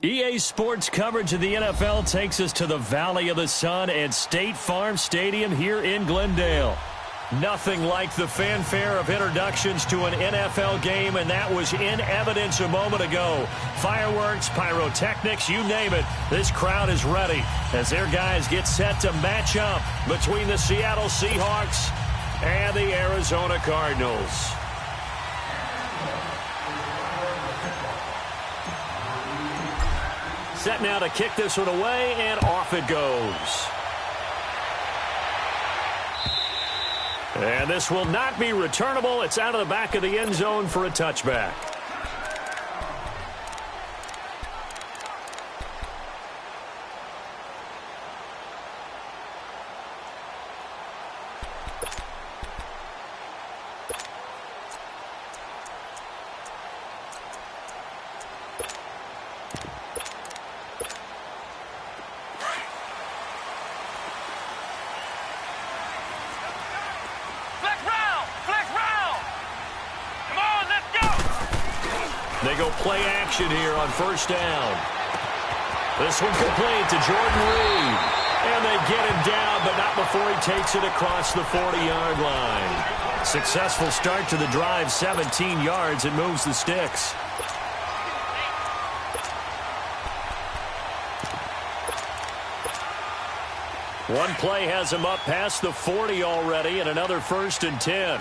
EA Sports coverage of the NFL takes us to the Valley of the Sun at State Farm Stadium here in Glendale. Nothing like the fanfare of introductions to an NFL game, and that was in evidence a moment ago. Fireworks, pyrotechnics, you name it. This crowd is ready as their guys get set to match up between the Seattle Seahawks and the Arizona Cardinals. Set now to kick this one away, and off it goes. And this will not be returnable. It's out of the back of the end zone for a touchback. They go play action here on first down. This one complete to Jordan Reed. And they get him down, but not before he takes it across the 40-yard line. Successful start to the drive, 17 yards, and moves the sticks. One play has him up past the 40 already, and another 1st and 10.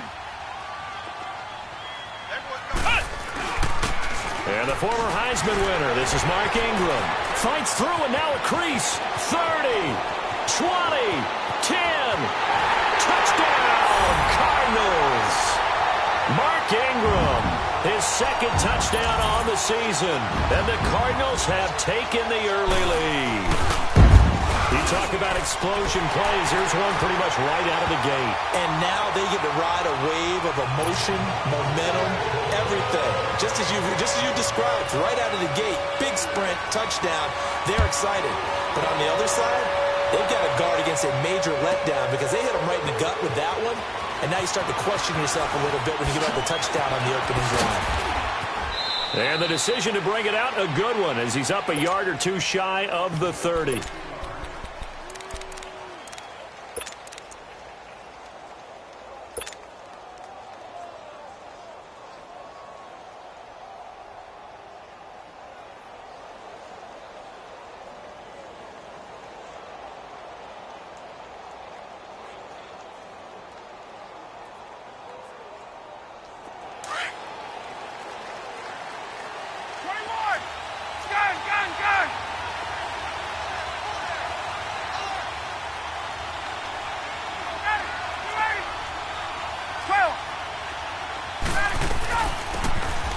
And the former Heisman winner, this is Mark Ingram. Fights through, and now a crease. 30, 20, 10. Touchdown, Cardinals. Mark Ingram, his second touchdown on the season. And the Cardinals have taken the early lead. You talk about explosion plays. Here's one pretty much right out of the gate. And now they get to ride a wave of emotion, momentum, everything. Just as you described, right out of the gate, big sprint, touchdown. They're excited. But on the other side, they've got to guard against a major letdown because they hit them right in the gut with that one. And now you start to question yourself a little bit when you get out the touchdown on the opening drive. And the decision to bring it out, a good one, as he's up a yard or two shy of the 30.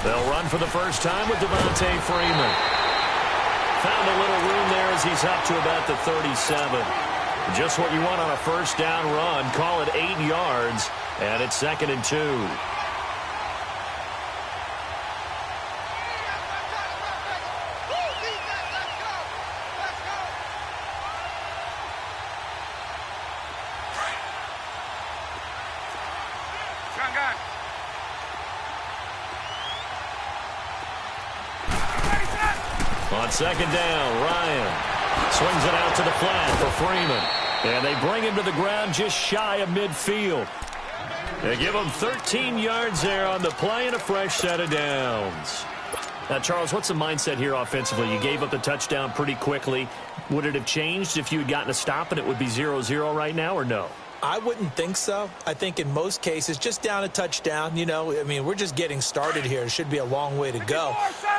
They'll run for the first time with Devontae Freeman. Found a little room there as he's up to about the 37. Just what you want on a first down run. Call it 8 yards, and it's 2nd and 2. On 2nd down, Ryan swings it out to the flat for Freeman. And they bring him to the ground just shy of midfield. They give him 13 yards there on the play and a fresh set of downs. Now, Charles, what's the mindset here offensively? You gave up the touchdown pretty quickly. Would it have changed if you had gotten a stop and it would be 0-0 right now, or no? I wouldn't think so. I think in most cases, just down a touchdown, I mean, we're just getting started here. It should be a long way to go.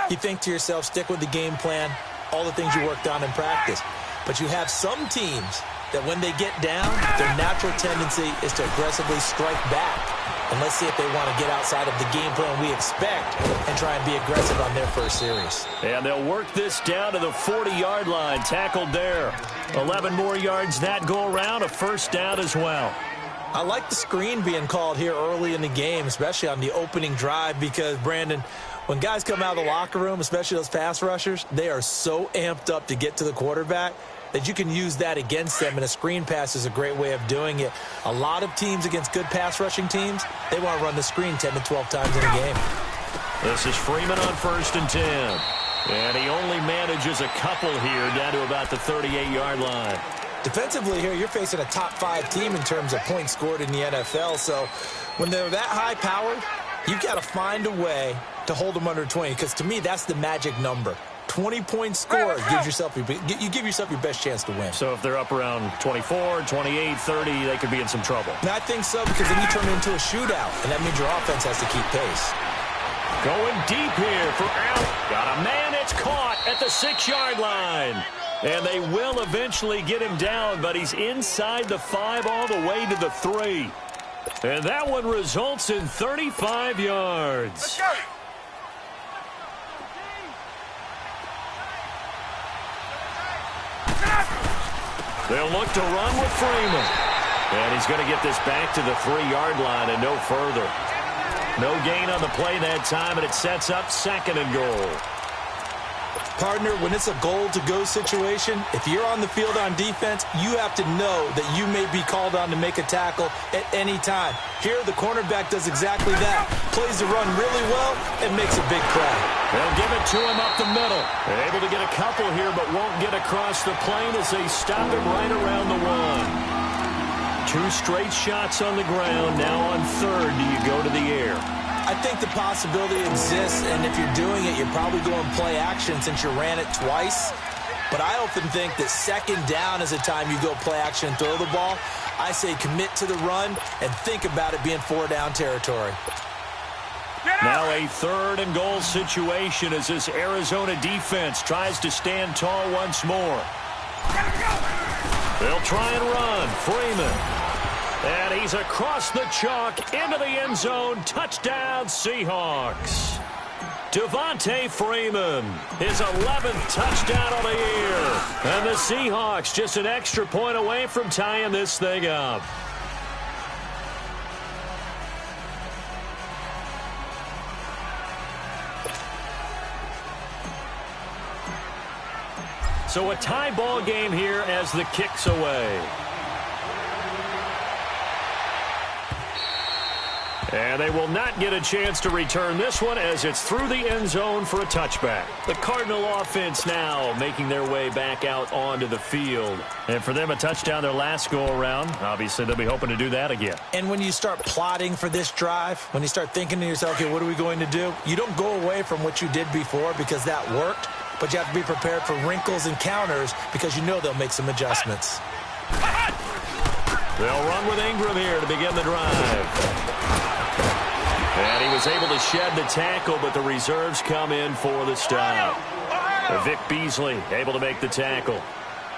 You think to yourself, stick with the game plan, all the things you worked on in practice. But you have some teams that when they get down, their natural tendency is to aggressively strike back. And let's see if they want to get outside of the game plan we expect and try and be aggressive on their first series. And they'll work this down to the 40-yard line. Tackled there. 11 more yards that go around. A first down as well. I like the screen being called here early in the game, especially on the opening drive, because, Brandon, when guys come out of the locker room, especially those pass rushers, they are so amped up to get to the quarterback that you can use that against them, and a screen pass is a great way of doing it. A lot of teams against good pass rushing teams, they want to run the screen 10 to 12 times in a game. This is Freeman on 1st and 10. And he only manages a couple here down to about the 38-yard line. Defensively here, you're facing a top-5 team in terms of points scored in the NFL. So when they're that high-powered, you've got to find a way to hold them under 20, because to me, that's the magic number. 20 points scored, you give yourself your best chance to win. So if they're up around 24, 28, 30, they could be in some trouble. And I think so, because then you turn it into a shootout, and that means your offense has to keep pace. Going deep here for Allen. Got a man, it's caught at the 6-yard line. And they will eventually get him down, but he's inside the 5 all the way to the 3. And that one results in 35 yards. Let's go. They'll look to run with Freeman. And he's going to get this back to the 3-yard line and no further. No gain on the play that time, and it sets up 2nd and goal. Partner, when it's a goal-to-go situation, if you're on the field on defense, you have to know that you may be called on to make a tackle at any time. Here, the cornerback does exactly that. Plays the run really well and makes a big play. They'll give it to him up the middle. They're able to get a couple here, but won't get across the plane as they stop him right around the 1. 2 straight shots on the ground. Now on 3rd, do you go to the air? I think the possibility exists, and if you're doing it, you're probably going play action since you ran it twice. But I often think that 2nd down is a time you go play action and throw the ball. I say commit to the run and think about it being 4-down territory. Now a 3rd and goal situation as this Arizona defense tries to stand tall once more. They'll try and run. Freeman. And he's across the chalk into the end zone. Touchdown, Seahawks. Devontae Freeman, his 11th touchdown of the year. And the Seahawks just an extra point away from tying this thing up. So a tie ball game here as the kick's away. And they will not get a chance to return this one as it's through the end zone for a touchback. The Cardinal offense now making their way back out onto the field. And for them, a touchdown their last go-around. Obviously, they'll be hoping to do that again. And when you start plotting for this drive, when you start thinking to yourself, okay, what are we going to do? You don't go away from what you did before because that worked, but you have to be prepared for wrinkles and counters because you know they'll make some adjustments. They'll run with Ingram here to begin the drive. And he was able to shed the tackle, but the reserves come in for the stop. Vic Beasley able to make the tackle.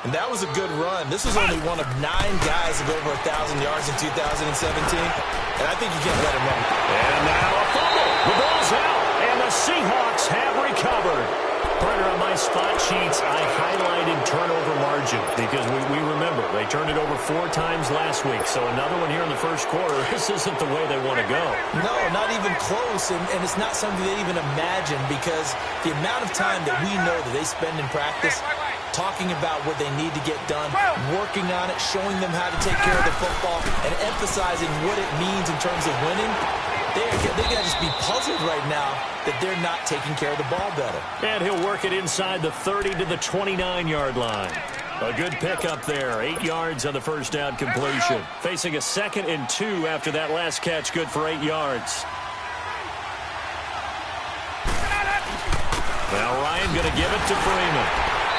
And that was a good run. This was only one of 9 guys to go over 1,000 yards in 2017. And I think you can't let him run. And now a fumble. The ball's out. And the Seahawks have recovered. Partner, on my spot sheets, I highlighted turnover margin because we remember they turned it over 4 times last week. So another one here in the first quarter. This isn't the way they want to go. No, not even close. And it's not something they even imagine because the amount of time that we know that they spend in practice talking about what they need to get done, working on it, showing them how to take care of the football, and emphasizing what it means in terms of winning. They got to just be puzzled right now that they're not taking care of the ball better. And he'll work it inside the 30 to the 29-yard line. A good pickup there. 8 yards on the first down completion. Facing a 2nd and 2 after that last catch, good for 8 yards. Now Ryan going to give it to Freeman.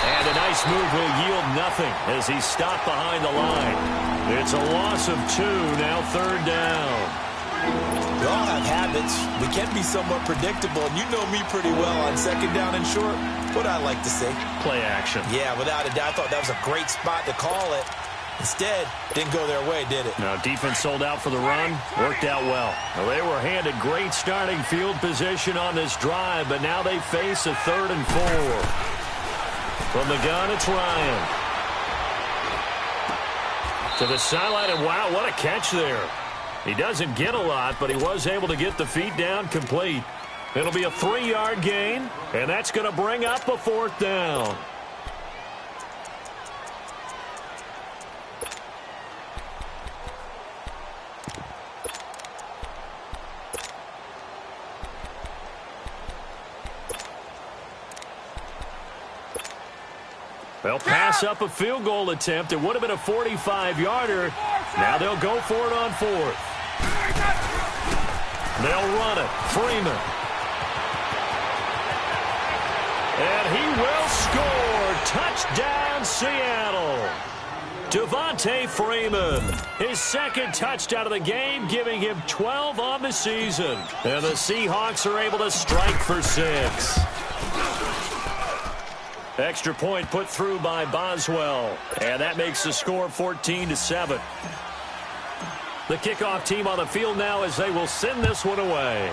And a nice move will yield nothing as he's stopped behind the line. It's a loss of 2, now 3rd down. We all have habits. We can be somewhat predictable, and you know me pretty well on 2nd down and short. What I like to say? Play action. Yeah, without a doubt. I thought that was a great spot to call it. Instead, didn't go their way, did it? No, defense sold out for the run. Worked out well. Well, they were handed great starting field position on this drive, but now they face a 3rd and 4. From the gun, it's Ryan. To the sideline, and wow, what a catch there. He doesn't get a lot, but he was able to get the feet down complete. It'll be a 3-yard gain, and that's going to bring up a 4th down. They'll pass up a field goal attempt. It would have been a 45-yarder. Now they'll go for it on fourth. They'll run it. Freeman. And he will score. Touchdown, Seattle. Devontae Freeman, his second touchdown of the game, giving him 12 on the season. And the Seahawks are able to strike for 6. Extra point put through by Boswell. And that makes the score 14-7. The kickoff team on the field now as they will send this one away.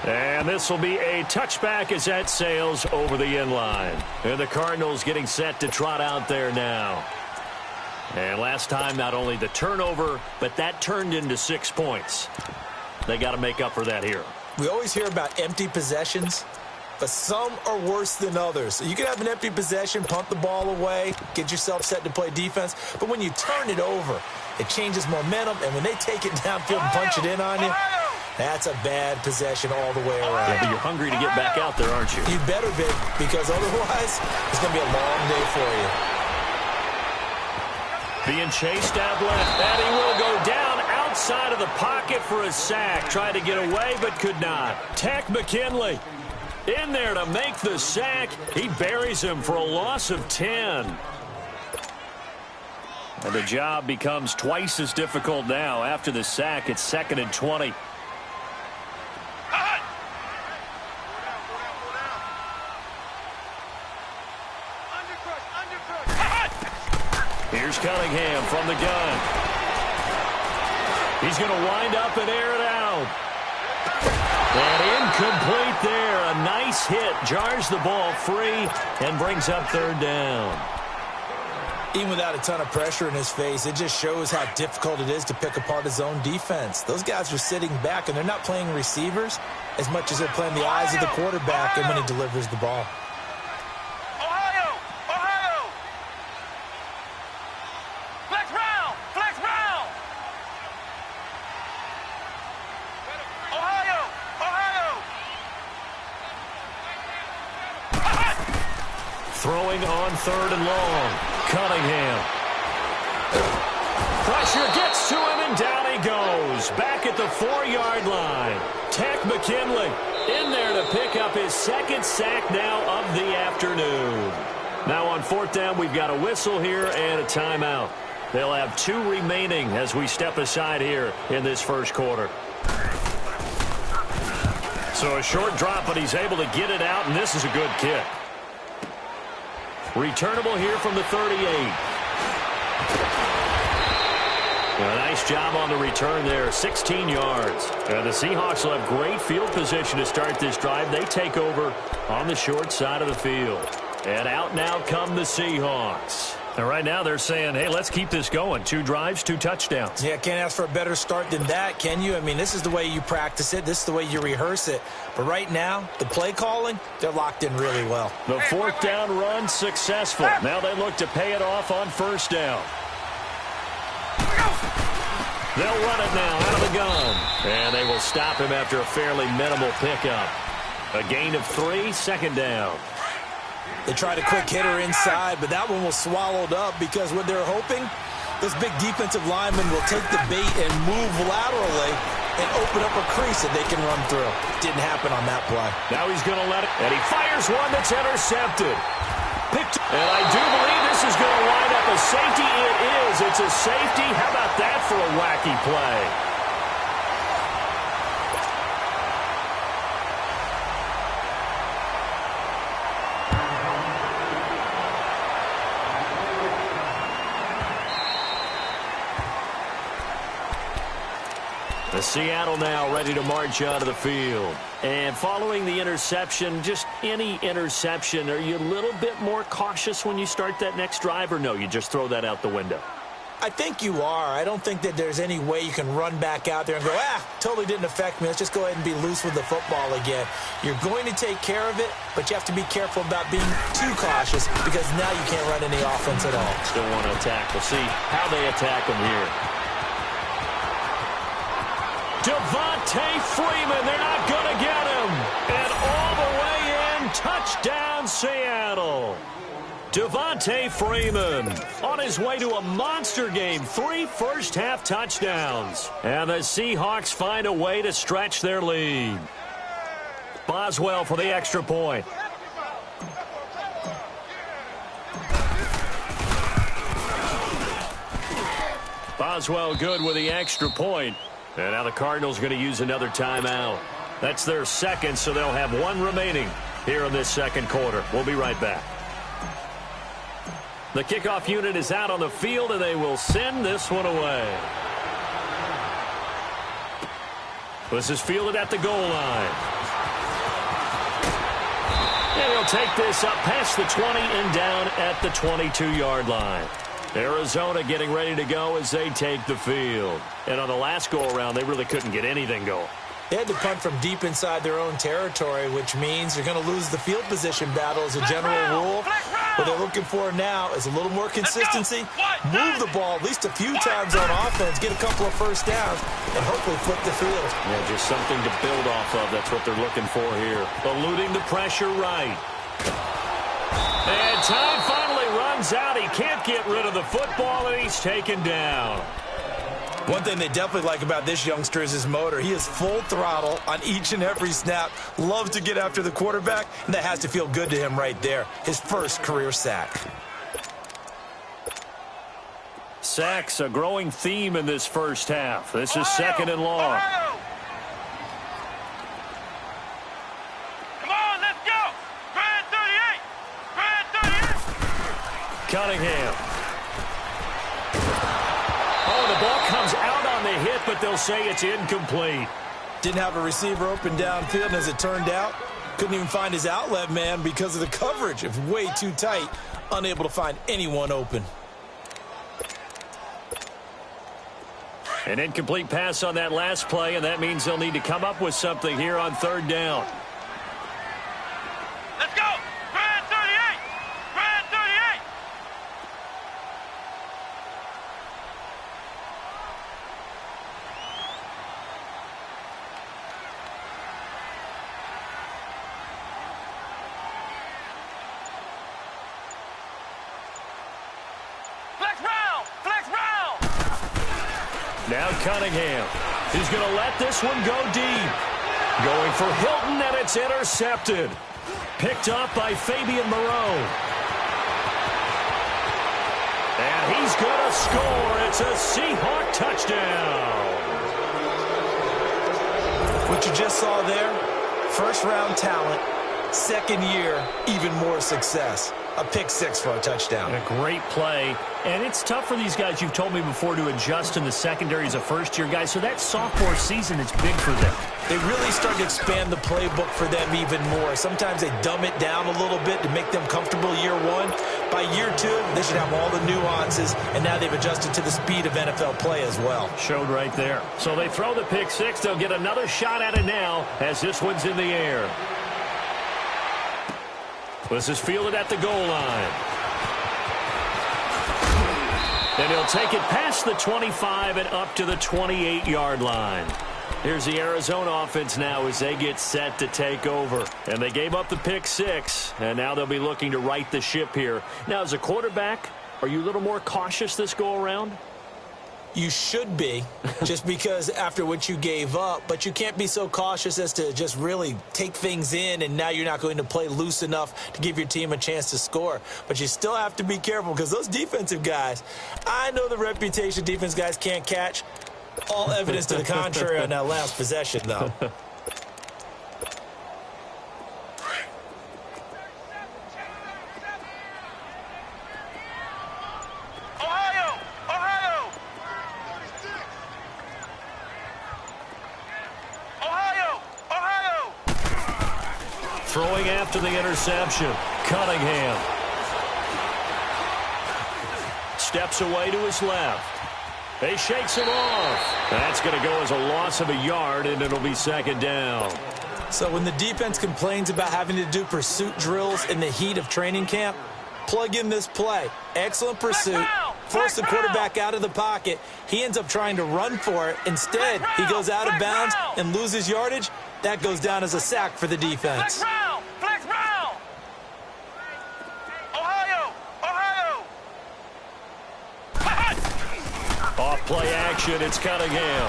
And this will be a touchback as that sails over the end line. And the Cardinals getting set to trot out there now. And last time, not only the turnover, but that turned into 6 points. They got to make up for that here. We always hear about empty possessions, but some are worse than others. So you can have an empty possession, punt the ball away, get yourself set to play defense. But when you turn it over, it changes momentum. And when they take it downfield and punch it in on you, that's a bad possession all the way around. Yeah, but you're hungry to get back out there, aren't you? You better be, because otherwise it's going to be a long day for you. Being chased out left, and he will go down outside of the pocket for a sack. Tried to get away, but could not. Tech McKinley in there to make the sack. He buries him for a loss of 10. And the job becomes twice as difficult now. After the sack, it's 2nd and 20. Here's Cunningham from the gun. He's going to wind up and air it out. And incomplete there. A nice hit. Jars the ball free and brings up 3rd down. Even without a ton of pressure in his face, it just shows how difficult it is to pick apart his own defense. Those guys are sitting back, and they're not playing receivers as much as they're playing the eyes of the quarterback and when he delivers the ball. Throwing on 3rd and long. Cunningham. Pressure gets to him, and down he goes. Back at the 4-yard line. Tech McKinley in there to pick up his 2nd sack now of the afternoon. Now on 4th down, we've got a whistle here and a timeout. They'll have 2 remaining as we step aside here in this first quarter. So a short drop, but he's able to get it out, and this is a good kick. Returnable here from the 38. A nice job on the return there, 16 yards. And the Seahawks will have great field position to start this drive. They take over on the short side of the field. And out now come the Seahawks. And right now they're saying, hey, let's keep this going. 2 drives, 2 touchdowns. Yeah, can't ask for a better start than that, can you? I mean, this is the way you practice it. This is the way you rehearse it. But right now, the play calling, they're locked in really well. The 4th down run successful. Now they look to pay it off on 1st down. They'll run it now out of the gun. And they will stop him after a fairly minimal pickup. A gain of 3, 2nd down. They tried a quick hitter inside, but that one was swallowed up because what they're hoping, this big defensive lineman will take the bait and move laterally and open up a crease that they can run through. Didn't happen on that play. Now he's going to let it, and he fires one that's intercepted. And I do believe this is going to wind up a safety. It is. It's a safety. How about that for a wacky play? The Seattle now ready to march out of the field. And following the interception, just any interception, are you a little bit more cautious when you start that next drive, or no, you just throw that out the window? I think you are. I don't think that there's any way you can run back out there and go, totally didn't affect me. Let's just go ahead and be loose with the football again. You're going to take care of it, but you have to be careful about being too cautious because now you can't run any offense at all. Still want to attack. We'll see how they attack them here. Devontae Freeman, they're not going to get him. And all the way in Touchdown, Seattle. Devontae Freeman on his way to a monster game. 3 first-half touchdowns. And the Seahawks find a way to stretch their lead. Boswell for the extra point. Boswell good with the extra point. And now the Cardinals going to use another timeout. That's their second, so they'll have 1 remaining here in this second quarter. We'll be right back. The kickoff unit is out on the field, and they will send this one away. This is fielded at the goal line. And he'll take this up past the 20 and down at the 22-yard line. Arizona getting ready to go as they take the field. And on the last go-around, they really couldn't get anything going. They had to punt from deep inside their own territory, which means they're going to lose the field position battle as a general rule. What they're looking for now is a little more consistency, move the ball at least a few times on offense, get a couple of first downs, and hopefully flip the field. Yeah, just something to build off of. That's what they're looking for here. Eluding the pressure right. And time finally runs out. He can't get rid of the football, and he's taken down. One thing they definitely like about this youngster is his motor. He is full throttle on each and every snap. Loves to get after the quarterback, and that has to feel good to him right there. His first career sack. Sacks, a growing theme in this first half. This is second and long. Come on, let's go. Grand 38. Cunningham. Oh, the ball comes out on the hit, but they'll say it's incomplete. Didn't have a receiver open downfield, and as it turned out, couldn't even find his outlet man because of the coverage. It's way too tight, unable to find anyone open. An incomplete pass on that last play, and that means they'll need to come up with something here on third down. Let's go. Grand 38. Grand 38. Flex round. Flex round. Now Cunningham. He's going to let this one go deep. Going for Hilton, and it's intercepted. Picked up by Fabian Moreau. And he's going to score. It's a Seahawk touchdown. What you just saw there, first-round talent, second year, even more success. A pick six for a touchdown. And a great play. And it's tough for these guys, you've told me before, to adjust in the secondary as a first-year guy. So that sophomore season is big for them. They really start to expand the playbook for them even more. Sometimes they dumb it down a little bit to make them comfortable year one. By year two, they should have all the nuances, and now they've adjusted to the speed of NFL play as well. Showed right there. So they throw the pick six. They'll get another shot at it now as this one's in the air. This is fielded at the goal line. And he'll take it past the 25 and up to the 28-yard line. Here's the Arizona offense now as they get set to take over. And they gave up the pick six, and now they'll be looking to right the ship here. Now, as a quarterback, are you a little more cautious this go-around? You should be, just because after what you gave up, but you can't be so cautious as to just really take things in, and now you're not going to play loose enough to give your team a chance to score. But you still have to be careful because those defensive guys, I know the reputation defense guys can't catch. All evidence to the contrary on that last possession, though. Throwing after the interception. Cunningham. Steps away to his left. He shakes him off. That's going to go as a loss of a yard, and it'll be second down. So when the defense complains about having to do pursuit drills in the heat of training camp, plug in this play. Excellent pursuit. Force the quarterback out of the pocket. He ends up trying to run for it. Instead, he goes out of bounds and loses yardage. That goes down as a sack for the defense. Flex round! Off play action, it's Cunningham.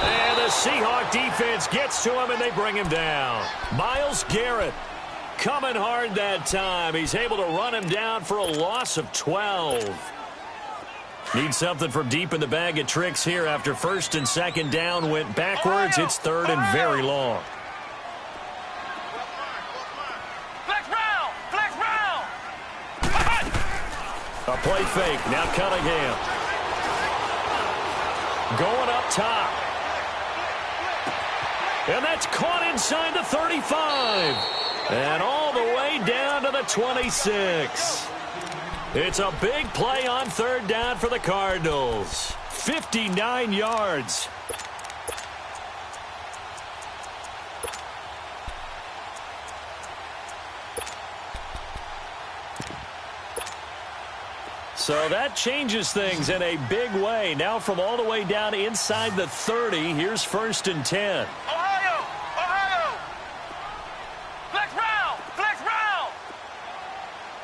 And the Seahawk defense gets to him, and they bring him down. Myles Garrett coming hard that time. He's able to run him down for a loss of 12. Need something from deep in the bag of tricks here after first and second down went backwards. It's third and very long. A play fake. Now Cunningham. Going up top. And that's caught inside the 35. And all the way down to the 26. It's a big play on third down for the Cardinals. 59 yards. So that changes things in a big way. Now from all the way down inside the 30, here's first and 10. Ohio! Ohio! Flex round! Flex round!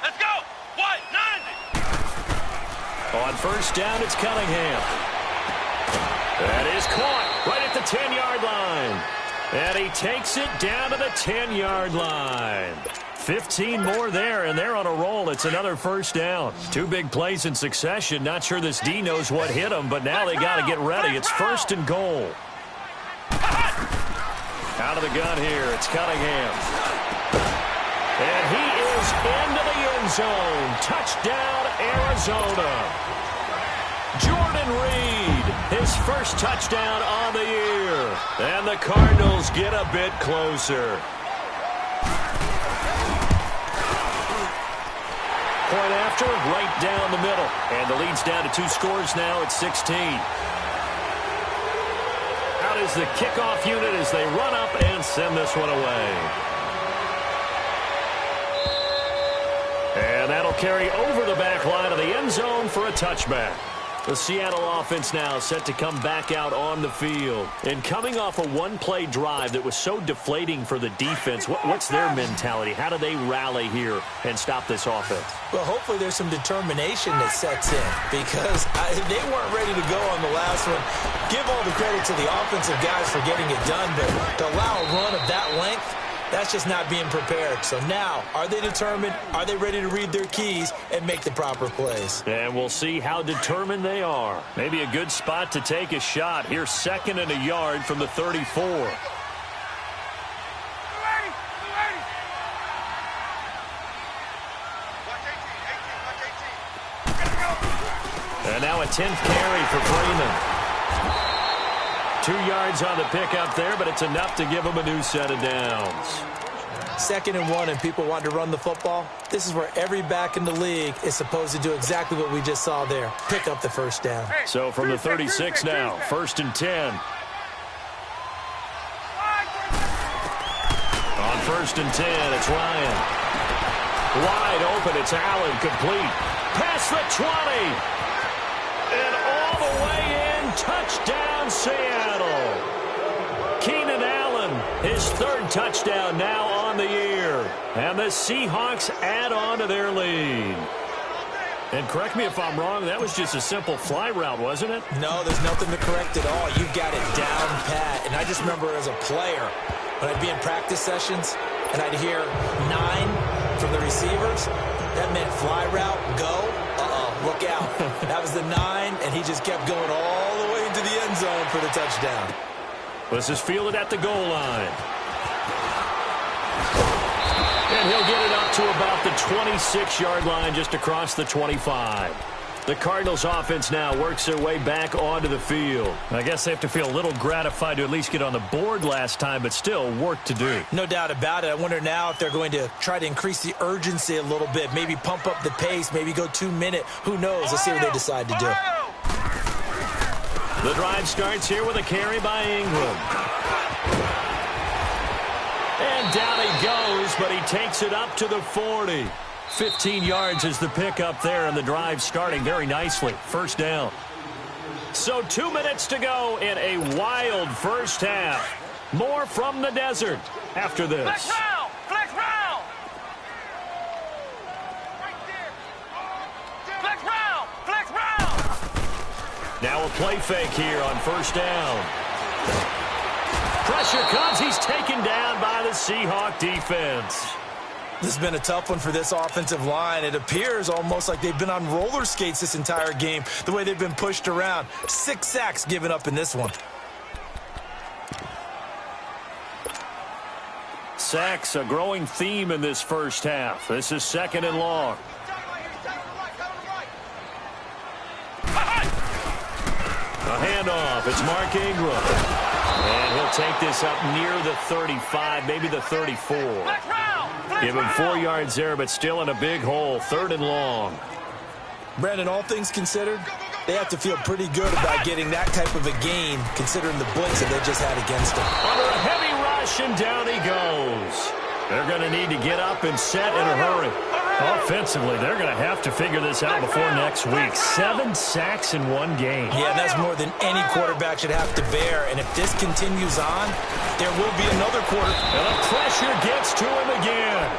Let's go! White, 90! On first down, it's Cunningham. That is caught right at the 10-yard line. And he takes it down to the 10-yard line. 15 more there, and they're on a roll. It's another first down. Two big plays in succession. Not sure this D knows what hit him, but now they got to get ready. It's first and goal. Out of the gun here, it's Cunningham. And he is into the end zone. Touchdown, Arizona. Jordan Reed, his first touchdown on the year. And the Cardinals get a bit closer. Point after, right down the middle. And the lead's down to 2 scores now at 16. Out is the kickoff unit as they run up and send this one away. And that'll carry over the back line of the end zone for a touchback. The Seattle offense now set to come back out on the field. And coming off a one-play drive that was so deflating for the defense, what's their mentality? How do they rally here and stop this offense? Well, hopefully there's some determination that sets in because they weren't ready to go on the last one. Give all the credit to the offensive guys for getting it done, but to allow a run of that length, that's just not being prepared. So now, are they determined? Are they ready to read their keys and make the proper plays? And we'll see how determined they are. Maybe a good spot to take a shot. Here's second and a yard from the 34. And now a 10th carry for Freeman. 2 yards on the pickup there, but it's enough to give them a new set of downs. 2nd and 1 and people want to run the football. This is where every back in the league is supposed to do exactly what we just saw there. Pick up the first down. So from the 36 now, 1st and 10. On 1st and 10, it's Ryan. Wide open, it's Allen, complete. Past the 20. And all the way in, touchdown Seattle. Keenan Allen, his 3rd touchdown now on the year. And the Seahawks add on to their lead. And correct me if I'm wrong, that was just a simple fly route, wasn't it? No, there's nothing to correct at all. You've got it down pat. And I just remember as a player, when I'd be in practice sessions, and I'd hear 9 from the receivers, that meant fly route, go. Look out. That was the 9, and he just kept going all the way into the end zone for the touchdown. This is fielded at the goal line. And he'll get it up to about the 26-yard line just across the 25. The Cardinals offense now works their way back onto the field. I guess they have to feel a little gratified to at least get on the board last time, but still work to do. No doubt about it. I wonder now if they're going to try to increase the urgency a little bit, maybe pump up the pace, maybe go 2-minute. Who knows? Let's see what they decide to do. The drive starts here with a carry by Ingram. And down he goes, but he takes it up to the 40. 15 yards is the pickup there, and the drive starting very nicely. First down. So 2 minutes to go in a wild first half. More from the desert after this. Flex round! Flex round! Flex Now a play fake here on first down. Pressure comes. He's taken down by the Seahawk defense. This has been a tough one for this offensive line. It appears almost like they've been on roller skates this entire game, the way they've been pushed around. 6 sacks given up in this one. Sacks, a growing theme in this first half. This is 2nd and long. A handoff. It's Mark Ingram. And he'll take this up near the 35, maybe the 34. Give him 4 yards there, but still in a big hole. 3rd and long. Brandon, all things considered, they have to feel pretty good about getting that type of a gain, considering the blitz that they just had against them. Under a heavy rush, and down he goes. They're going to need to get up and set in a hurry. Offensively, they're going to have to figure this out before next week. 7 sacks in one game. Yeah, and that's more than any quarterback should have to bear. And if this continues on, there will be another quarter. And the pressure gets to him again.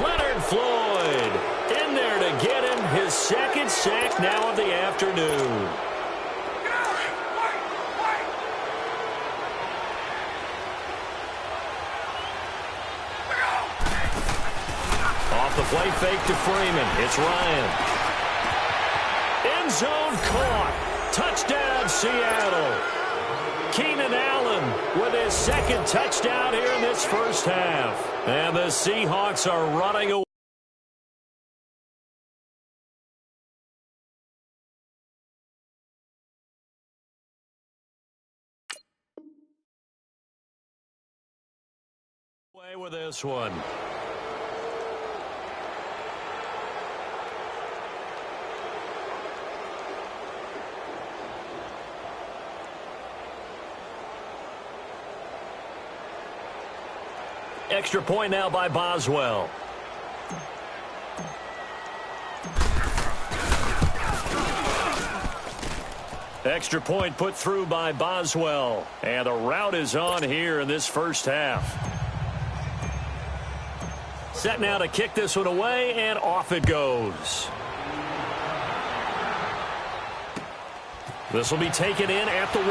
Leonard Floyd in there to get him his 2nd sack now of the afternoon. Off the play fake to Freeman. It's Ryan. End zone caught. Touchdown, Seattle. Keenan Allen with his 2nd touchdown here in this first half. And the Seahawks are running away. With this one. Extra point now by Boswell. Extra point put through by Boswell. And the route is on here in this first half. Set now to kick this one away, and off it goes. This will be taken in at the 1.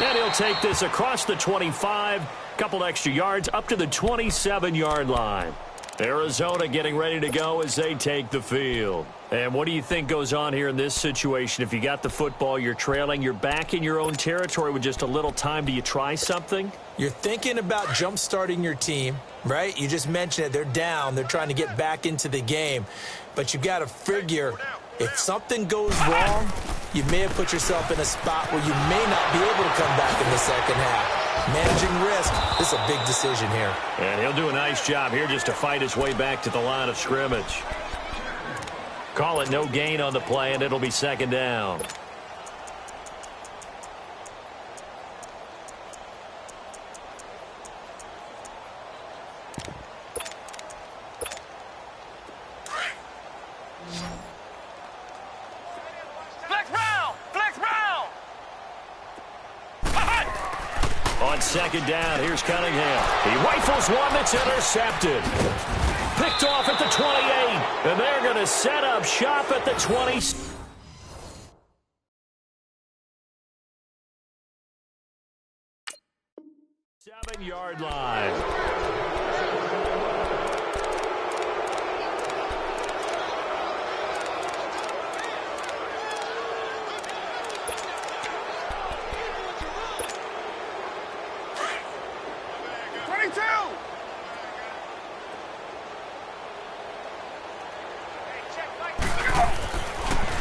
And he'll take this across the 25, couple extra yards up to the 27-yard line. Arizona getting ready to go as they take the field. And what do you think goes on here in this situation? If you got the football, you're trailing, you're back in your own territory with just a little time. Do you try something? You're thinking about jump-starting your team, right? You just mentioned it. They're down. They're trying to get back into the game. But you got to figure, if something goes wrong, you may have put yourself in a spot where you may not be able to come back in the second half. Managing risk, this is a big decision here. And he'll do a nice job here just to fight his way back to the line of scrimmage. Call it no gain on the play, and it'll be 2nd down. On 2nd down, here's Cunningham. He rifles one that's intercepted. Picked off at the 28, and they're going to set up shop at the 20. 7-yard line.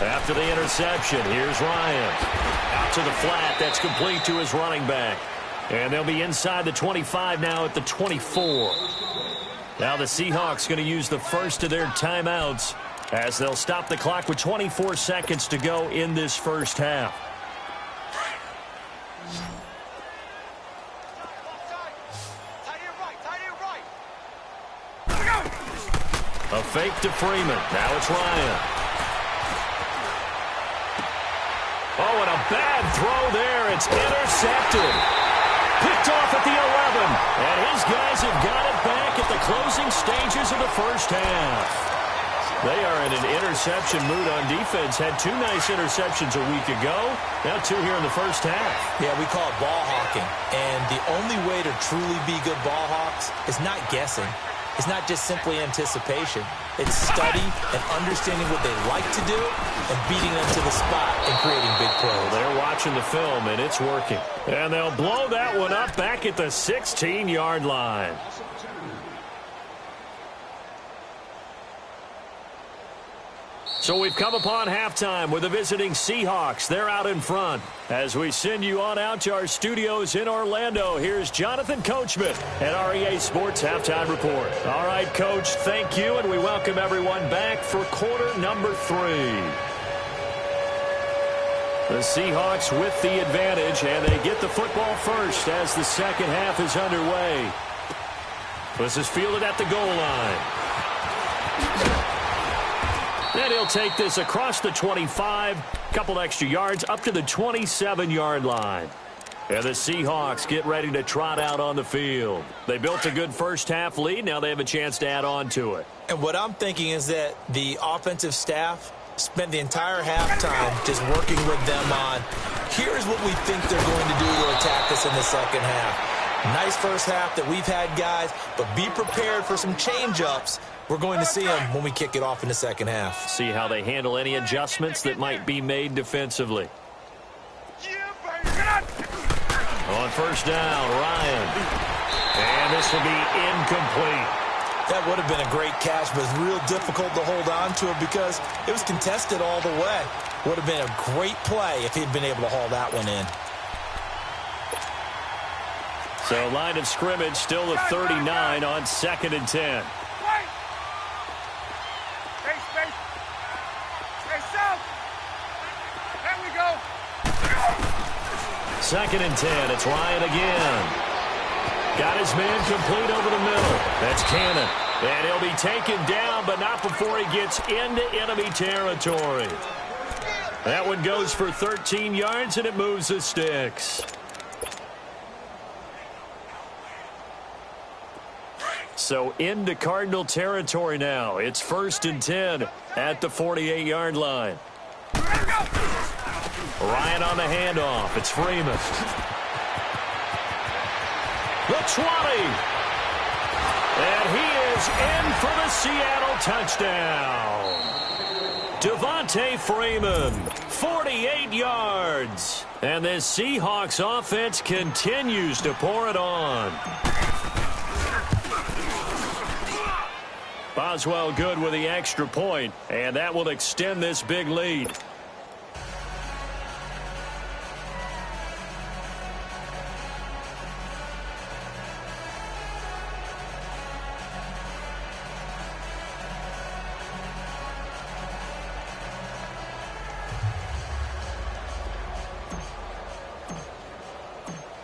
After the interception, here's Ryan. Out to the flat. That's complete to his running back. And they'll be inside the 25 now at the 24. Now the Seahawks going to use the first of their timeouts as they'll stop the clock with 24 seconds to go in this first half. A fake to Freeman. Now it's Ryan. Oh, and a bad throw there. It's intercepted. Picked off at the 11. And his guys have got it back at the closing stages of the first half. They are in an interception mood on defense. Had 2 nice interceptions a week ago. Now 2 here in the first half. Yeah, we call it ball hawking. And the only way to truly be good ball hawks is not guessing. It's not just simply anticipation. It's study and understanding what they like to do and beating them to the spot and creating big plays. They're watching the film, and it's working. And they'll blow that one up back at the 16-yard line. So we've come upon halftime with the visiting Seahawks. They're out in front. As we send you on out to our studios in Orlando, here's Jonathan Coachman at REA Sports Halftime Report. All right, Coach, thank you, and we welcome everyone back for quarter number 3. The Seahawks with the advantage, and they get the football first as the second half is underway. This is fielded at the goal line. And he'll take this across the 25, couple extra yards, up to the 27-yard line. And the Seahawks get ready to trot out on the field. They built a good first-half lead. Now they have a chance to add on to it. And what I'm thinking is that the offensive staff spent the entire halftime just working with them on, here's what we think they're going to do to attack us in the second half. Nice first half that we've had, guys, but be prepared for some change-ups. We're going to see them when we kick it off in the second half. See how they handle any adjustments that might be made defensively. On first down, Ryan. And this will be incomplete. That would have been a great catch, but it's real difficult to hold on to it because it was contested all the way. Would have been a great play if he'd been able to haul that one in. So line of scrimmage still the 39 on 2nd and 10. Second and 10. It's Ryan again. Got his man complete over the middle. That's Cannon. And he'll be taken down, but not before he gets into enemy territory. That one goes for 13 yards, and it moves the sticks. So into Cardinal territory now. It's 1st and 10 at the 48-yard line. Ryan on the handoff. It's Freeman. The 20. And he is in for the Seattle touchdown. Devontae Freeman, 48 yards. And this Seahawks offense continues to pour it on. Boswell good with the extra point, and that will extend this big lead.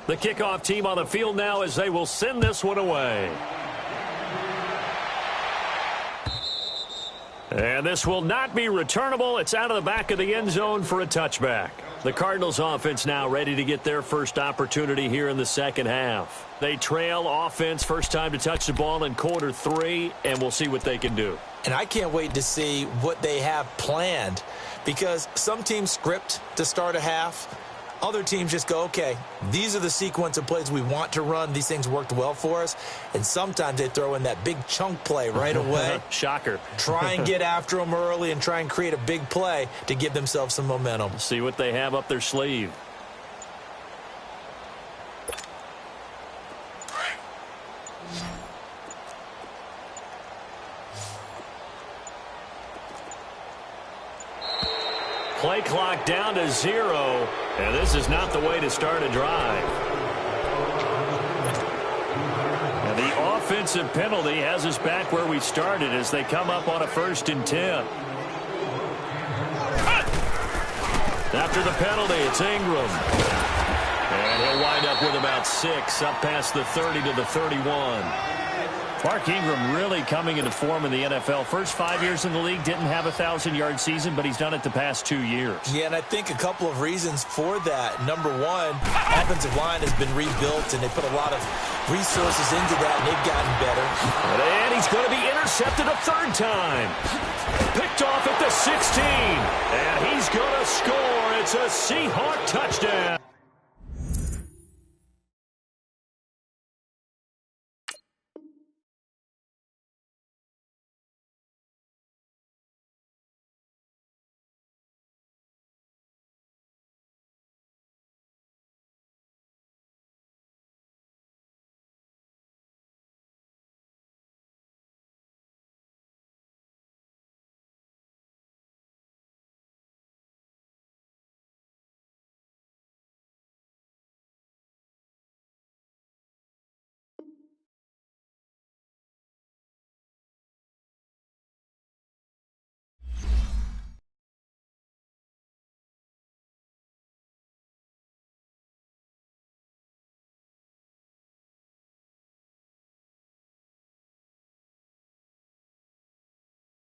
The kickoff team on the field now as they will send this one away. And this will not be returnable. It's out of the back of the end zone for a touchback. The Cardinals offense now ready to get their first opportunity here in the second half. They trail offense first time to touch the ball in quarter 3, and we'll see what they can do. And I can't wait to see what they have planned because some teams script to start a half. Other teams just go, okay, these are the sequence of plays we want to run. These things worked well for us. And sometimes they throw in that big chunk play right away. Shocker. Try and get after them early and try and create a big play to give themselves some momentum. See what they have up their sleeve. Play clock down to 0, and this is not the way to start a drive. And the offensive penalty has us back where we started as they come up on a 1st and 10. After the penalty, it's Ingram. And he'll wind up with about 6, up past the 30 to the 31. Mark Ingram really coming into form in the NFL. First 5 years in the league, didn't have a 1,000-yard season, but he's done it the past 2 years. Yeah, and I think a couple of reasons for that. Number one, offensive line has been rebuilt, and they put a lot of resources into that, and they've gotten better. And he's going to be intercepted a third time. Picked off at the 16, and he's going to score. It's a Seahawk touchdown.